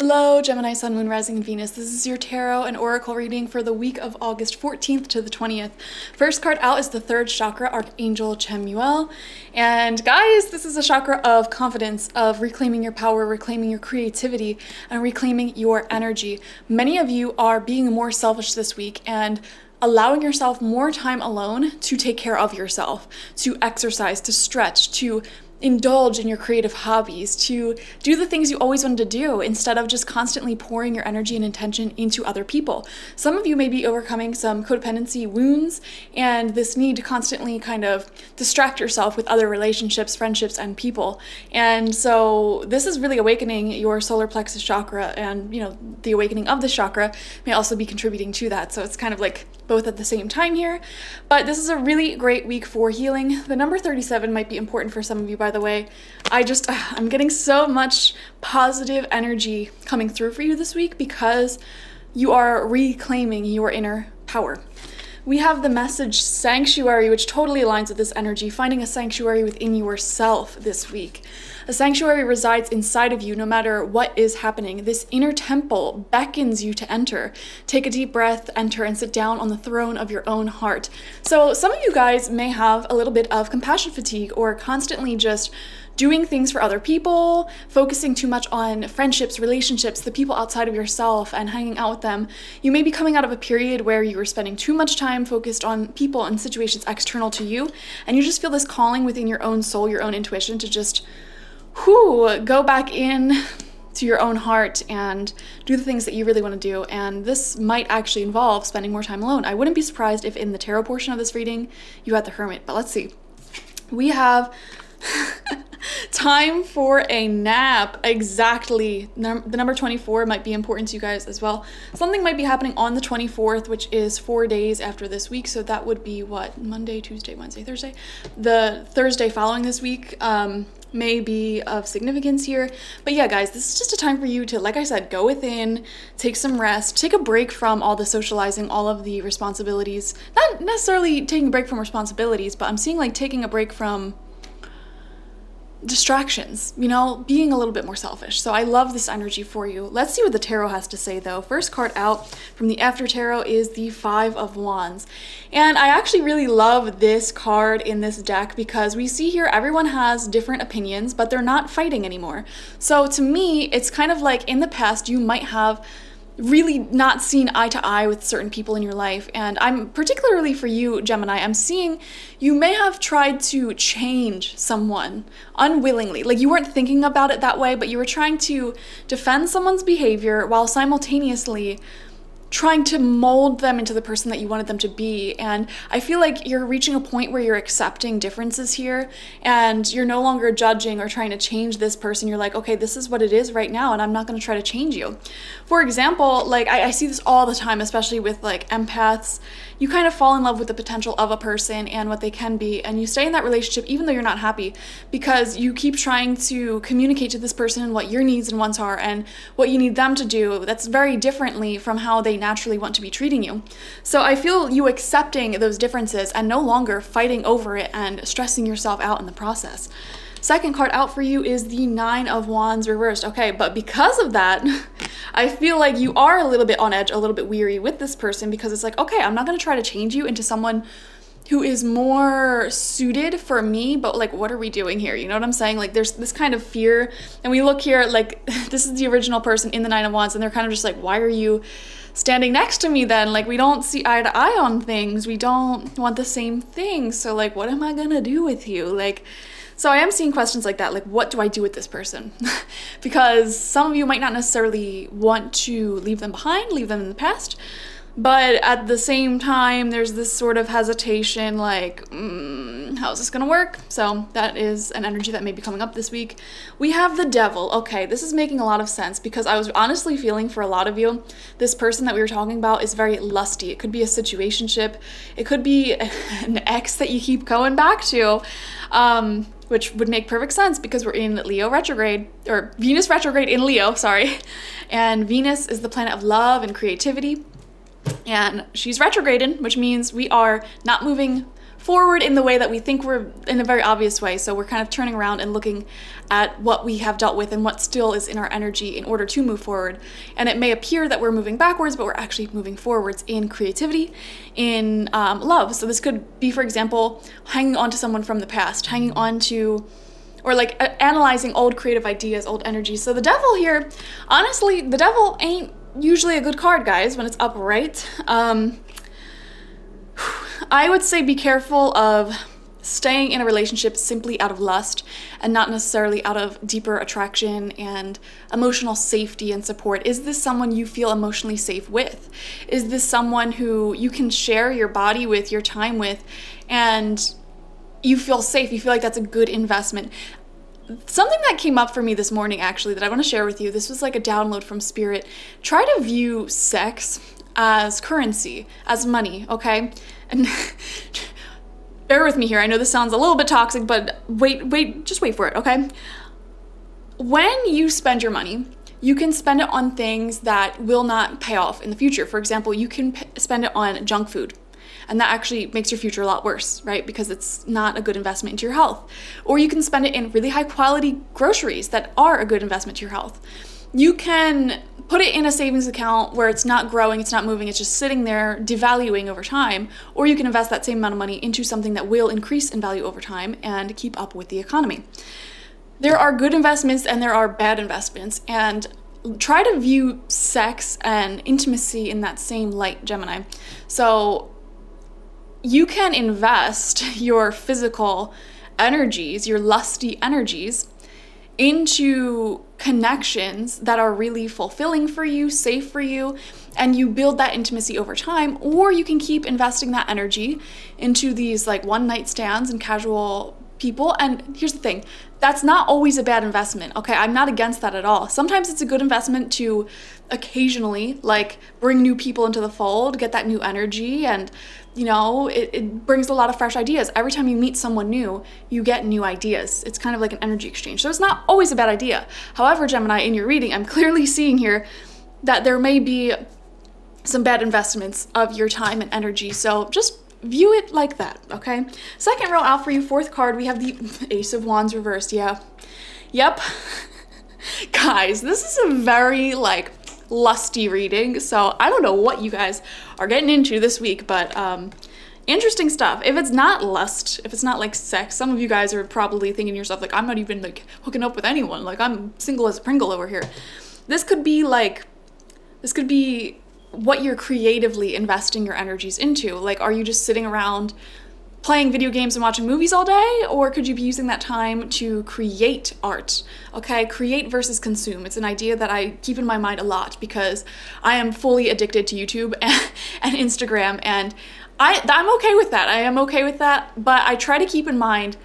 Hello, Gemini, Sun, Moon, Rising, and Venus. This is your tarot and oracle reading for the week of August 14th to the 20th. First card out is the third chakra, Archangel Chamuel. And guys, this is a chakra of confidence, of reclaiming your power, reclaiming your creativity, and reclaiming your energy. Many of you are being more selfish this week and allowing yourself more time alone to take care of yourself, to exercise, to stretch, to indulge in your creative hobbies, to do the things you always wanted to do instead of just constantly pouring your energy and intention into other people. Some of you may be overcoming some codependency wounds and this need to constantly kind of distract yourself with other relationships, friendships, and people. And so this is really awakening your solar plexus chakra, and the awakening of this chakra may also be contributing to that. So it's kind of like both at the same time here. But this is a really great week for healing. The number 37 might be important for some of you, by the way. I'm getting so much positive energy coming through for you this week because you are reclaiming your inner power. We have the message sanctuary, which totally aligns with this energy, finding a sanctuary within yourself this week. A sanctuary resides inside of you no matter what is happening. This inner temple beckons you to enter. Take a deep breath, enter, and sit down on the throne of your own heart. So some of you guys may have a little bit of compassion fatigue, or constantly just doing things for other people, focusing too much on friendships, relationships, the people outside of yourself, and hanging out with them. You may be coming out of a period where you were spending too much time focused on people and situations external to you, and you just feel this calling within your own soul, your own intuition to just go back in to your own heart and do the things that you really want to do. And this might actually involve spending more time alone. I wouldn't be surprised if in the tarot portion of this reading you had the Hermit, but let's see. We have time for a nap. Exactly. The number 24 might be important to you guys as well. Something might be happening on the 24th, which is 4 days after this week. So that would be what? Monday, Tuesday, Wednesday, Thursday? The Thursday following this week may be of significance here. But yeah, guys, this is just a time for you to, like I said, go within, take some rest, take a break from all the socializing, all of the responsibilities. Not necessarily taking a break from responsibilities, but I'm seeing like taking a break from distractions, being a little bit more selfish. So I love this energy for you. Let's see what the tarot has to say though. First card out from the After Tarot is the Five of Wands. And I actually really love this card in this deck because we see here everyone has different opinions, but they're not fighting anymore. So to me, it's kind of like in the past, you might have really not seen eye to eye with certain people in your life. And I'm particularly for you, Gemini, I'm seeing you may have tried to change someone unwillingly. Like you weren't thinking about it that way, but you were trying to defend someone's behavior while simultaneously trying to mold them into the person that you wanted them to be. And I feel like you're reaching a point where you're accepting differences here and you're no longer judging or trying to change this person. You're like, okay, this is what it is right now and I'm not going to try to change you. For example, like I see this all the time, especially with like empaths. You kind of fall in love with the potential of a person and what they can be, and you stay in that relationship even though you're not happy because you keep trying to communicate to this person what your needs and wants are and what you need them to do that's very differently from how they naturally want to be treating you. So I feel you accepting those differences and no longer fighting over it and stressing yourself out in the process. Second card out for you is the Nine of Wands reversed. Okay, but because of that, I feel like you are a little bit on edge, a little bit weary with this person because it's like, okay, I'm not going to try to change you into someone who is more suited for me, but like, what are we doing here? You know what I'm saying? Like there's this kind of fear, and we look here, like this is the original person in the Nine of Wands, and they're kind of just like, why are you standing next to me then? Like we don't see eye to eye on things. We don't want the same things. So like, what am I gonna do with you? Like, so I am seeing questions like that, like what do I do with this person? Because some of you might not necessarily want to leave them behind, leave them in the past, but at the same time, there's this sort of hesitation like, how's this gonna work? So that is an energy that may be coming up this week. We have the Devil. Okay, this is making a lot of sense because I was honestly feeling for a lot of you, this person that we were talking about is very lusty. It could be a situationship. It could be an ex that you keep going back to, which would make perfect sense because we're in Leo retrograde, or Venus retrograde in Leo, sorry. And Venus is the planet of love and creativity. And she's retrograding, which means we are not moving forward in the way that we think we're in a very obvious way. So we're kind of turning around and looking at what we have dealt with and what still is in our energy in order to move forward. And it may appear that we're moving backwards, but we're actually moving forwards in creativity, in love. So this could be, for example, hanging on to someone from the past, hanging on to, or like analyzing old creative ideas, old energies. So the devil here, honestly, the devil ain't usually a good card, guys, when it's upright. I would say be careful of staying in a relationship simply out of lust and not necessarily out of deeper attraction and emotional safety and support. Is this someone you feel emotionally safe with? Is this someone who you can share your body with, your time with, and you feel safe? You feel like that's a good investment. Something that came up for me this morning, actually, that I want to share with you, this was like a download from Spirit. Try to view sex as currency, as money, okay? And bear with me here. I know this sounds a little bit toxic, but just wait for it, okay? When you spend your money, you can spend it on things that will not pay off in the future. For example, you can spend it on junk food, and that actually makes your future a lot worse, right? Because it's not a good investment into your health. Or you can spend it in really high quality groceries that are a good investment to your health. You can put it in a savings account where it's not growing, it's not moving, it's just sitting there devaluing over time. Or you can invest that same amount of money into something that will increase in value over time and keep up with the economy. There are good investments and there are bad investments, and try to view sex and intimacy in that same light, Gemini. So you can invest your physical energies, your lusty energies, into connections that are really fulfilling for you, safe for you, and you build that intimacy over time. Or you can keep investing that energy into these like one night stands and casual people. And here's the thing, that's not always a bad investment, okay? I'm not against that at all. Sometimes it's a good investment to occasionally like bring new people into the fold, get that new energy, and you know, it brings a lot of fresh ideas. Every time you meet someone new, you get new ideas. It's kind of like an energy exchange. So it's not always a bad idea. However, Gemini, in your reading, I'm clearly seeing here that there may be some bad investments of your time and energy. So just view it like that, okay? Second row out for you, fourth card, we have the Ace of Wands reversed. Yeah. Yep. Guys, this is a very like lusty reading, so I don't know what you guys are getting into this week, but interesting stuff. If it's not lust, if it's not like sex, some of you guys are probably thinking to yourself like, I'm not even like hooking up with anyone, like I'm single as a Pringle over here. This could be what you're creatively investing your energies into. Like, are you just sitting around playing video games and watching movies all day? Or could you be using that time to create art? Okay, create versus consume. It's an idea that I keep in my mind a lot because I am fully addicted to YouTube and Instagram, and I'm okay with that. I am okay with that, but I try to keep in mind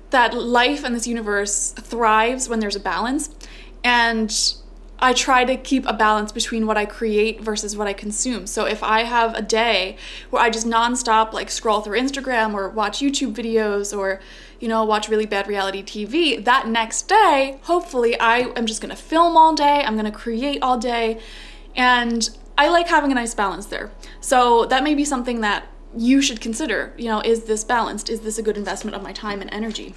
that life and this universe thrives when there's a balance, and I try to keep a balance between what I create versus what I consume. So if I have a day where I just nonstop like scroll through Instagram or watch YouTube videos or, you know, watch really bad reality TV, that next day, hopefully I am just gonna film all day, I'm gonna create all day, and I like having a nice balance there. So that may be something that you should consider. You know, is this balanced? Is this a good investment of my time and energy?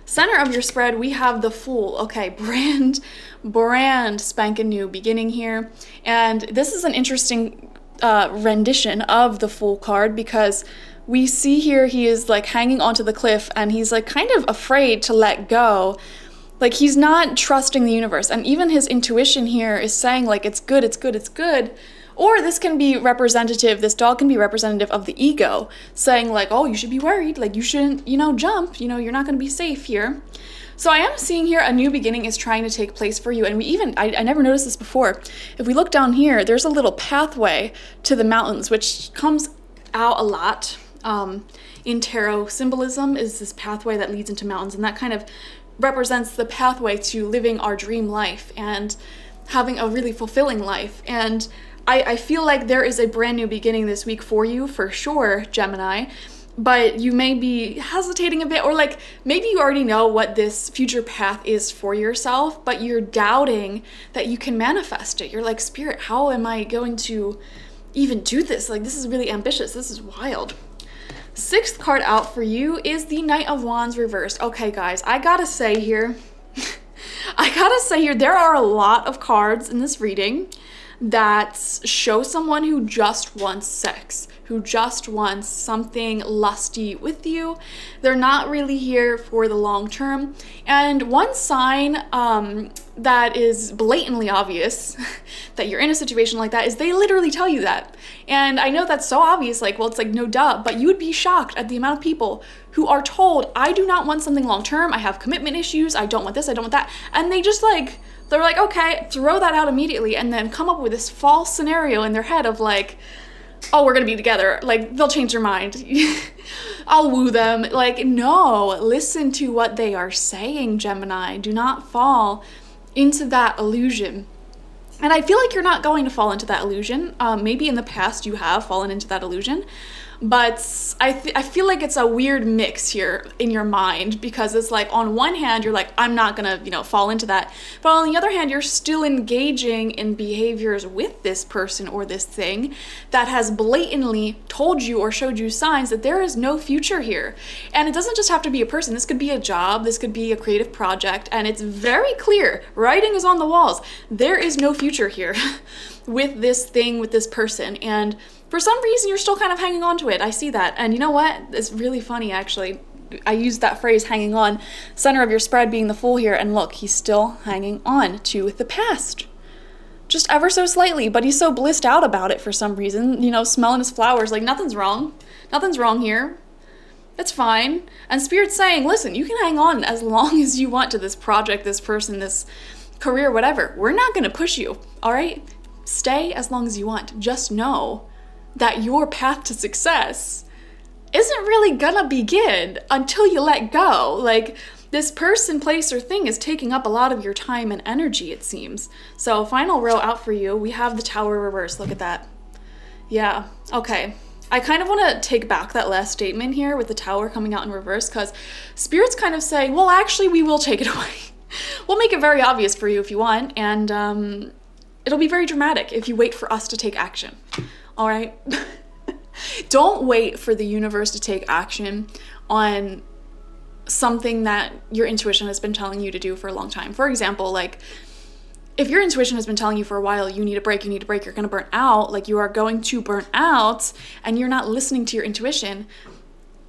Center of your spread, we have the Fool. Okay, brand spanking new beginning here. And this is an interesting rendition of the Fool card because we see here he is like hanging onto the cliff and he's like kind of afraid to let go. Like he's not trusting the universe. And even his intuition here is saying like, it's good, it's good, it's good. Or this can be representative, this dog can be representative of the ego, saying like, oh, you should be worried, like you shouldn't, you know, jump, you know, you're not gonna be safe here. So I am seeing here a new beginning is trying to take place for you. And we even, I never noticed this before. If we look down here, there's a little pathway to the mountains, which comes out a lot in tarot symbolism, is this pathway that leads into mountains. And that kind of represents the pathway to living our dream life and having a really fulfilling life. And I feel like there is a brand new beginning this week for you, for sure, Gemini, but you may be hesitating a bit, or like maybe you already know what this future path is for yourself, but you're doubting that you can manifest it. You're like, Spirit, how am I going to even do this? Like, this is really ambitious. This is wild. 6th card out for you is the Knight of Wands reversed. Okay, guys, I gotta say here, there are a lot of cards in this reading that show someone who just wants sex, who just wants something lusty with you. They're not really here for the long term. And one sign that is blatantly obvious that you're in a situation like that is they literally tell you that. And I know that's so obvious, like, well, it's like, no duh, but you would be shocked at the amount of people who are told, I do not want something long term, I have commitment issues, I don't want this, I don't want that. And they just like, they're like, okay, throw that out immediately and then come up with this false scenario in their head of like, oh, we're gonna be together. Like, they'll change their mind. I'll woo them. Like, no, listen to what they are saying, Gemini. Do not fall into that illusion. And I feel like you're not going to fall into that illusion. Maybe in the past you have fallen into that illusion. But I feel like it's a weird mix here in your mind, because it's like, on one hand, you're like, I'm not gonna, you know, fall into that. But on the other hand, you're still engaging in behaviors with this person or this thing that has blatantly told you or showed you signs that there is no future here. And it doesn't just have to be a person. This could be a job, this could be a creative project, and it's very clear, writing is on the walls. There is no future here with this thing, with this person. And for some reason, you're still kind of hanging on to it. I see that. And you know what? It's really funny, actually. I used that phrase, hanging on, center of your spread being the Fool here. And look, he's still hanging on to the past. Just ever so slightly, but he's so blissed out about it for some reason. You know, smelling his flowers, like nothing's wrong. Nothing's wrong here. It's fine. And Spirit's saying, listen, you can hang on as long as you want to this project, this person, this career, whatever. We're not going to push you, all right? Stay as long as you want. Just know that your path to success isn't really gonna begin until you let go. Like, this person, place, or thing is taking up a lot of your time and energy, it seems. So final row out for you, we have the Tower reverse. Look at that. Yeah, okay. I kind of want to take back that last statement here with the Tower coming out in reverse, because Spirit's kind of saying, well, actually, we will take it away. We'll make it very obvious for you if you want, and it'll be very dramatic if you wait for us to take action. All right? Don't wait for the universe to take action on something that your intuition has been telling you to do for a long time. For example, like, if your intuition has been telling you for a while, you need a break, you're gonna burn out, like you are going to burn out, and you're not listening to your intuition,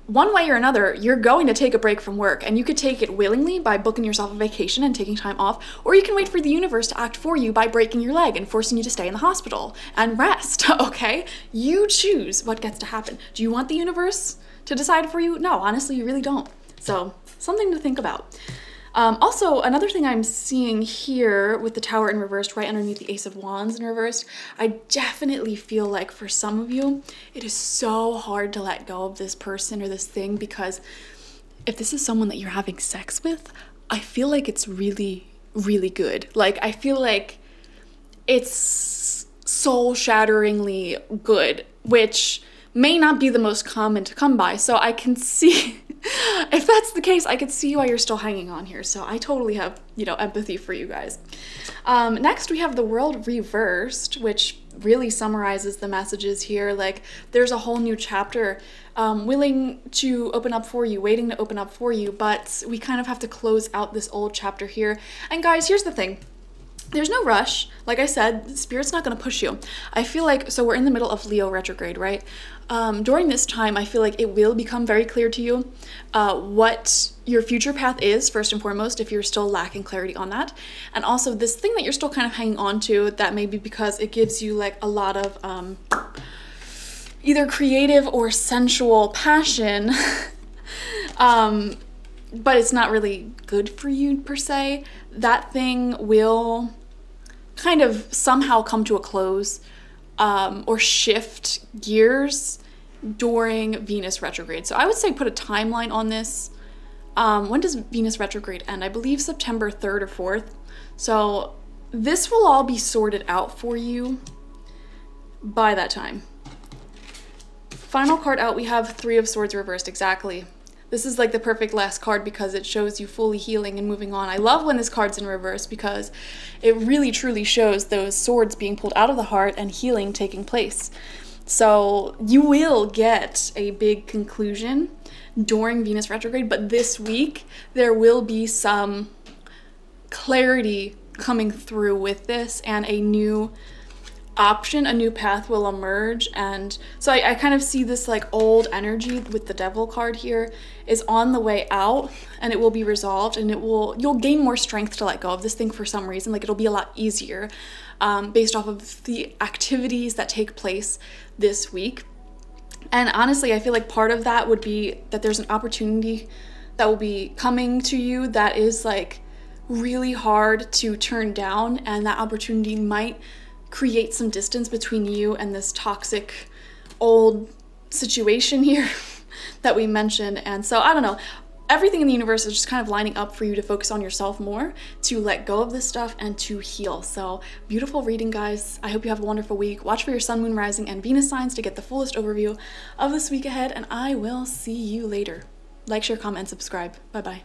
one way or another, you're going to take a break from work. And you could take it willingly by booking yourself a vacation and taking time off, or you can wait for the universe to act for you by breaking your leg and forcing you to stay in the hospital and rest, okay? You choose what gets to happen. Do you want the universe to decide for you? No, honestly, you really don't. So, something to think about. Also, another thing I'm seeing here with the Tower in reversed right underneath the Ace of Wands in reversed, I definitely feel like for some of you, it is so hard to let go of this person or this thing, because if this is someone that you're having sex with, I feel like it's really, really good. Like, I feel like it's soul-shatteringly good, which may not be the most common to come by. So I can see, if that's the case, I can see why you're still hanging on here. So I totally have, you know, empathy for you guys. Next we have the World reversed, which really summarizes the messages here. Like, there's a whole new chapter willing to open up for you, waiting to open up for you, but we kind of have to close out this old chapter here. And guys, here's the thing. There's no rush. Like I said, Spirit's not going to push you. I feel like, so we're in the middle of Leo retrograde, right? During this time, I feel like it will become very clear to you what your future path is, first and foremost, if you're still lacking clarity on that. And also this thing that you're still kind of hanging on to, that may be because it gives you like a lot of either creative or sensual passion, but it's not really good for you per se. That thing will kind of somehow come to a close or shift gears during Venus retrograde. So I would say put a timeline on this. When does Venus retrograde end? I believe September 3rd or 4th. So this will all be sorted out for you by that time. Final card out, we have Three of Swords reversed, exactly. This is like the perfect last card because it shows you fully healing and moving on. I love when this card's in reverse because it really truly shows those swords being pulled out of the heart and healing taking place. So you will get a big conclusion during Venus retrograde, but this week there will be some clarity coming through with this, and a new option, a new path will emerge. And so I kind of see this like old energy with the Devil card here is on the way out, and it will be resolved, and you'll gain more strength to let go of this thing for some reason. Like it'll be a lot easier based off of the activities that take place this week. And honestly, I feel like part of that would be that there's an opportunity that will be coming to you that is like really hard to turn down, and that opportunity might create some distance between you and this toxic old situation here that we mentioned. And so I don't know, everything in the universe is just kind of lining up for you to focus on yourself more, to let go of this stuff and to heal. So beautiful reading, guys. I hope you have a wonderful week. Watch for your sun, moon, rising, and Venus signs to get the fullest overview of this week ahead, and I will see you later. Like, share, comment, and subscribe. Bye bye.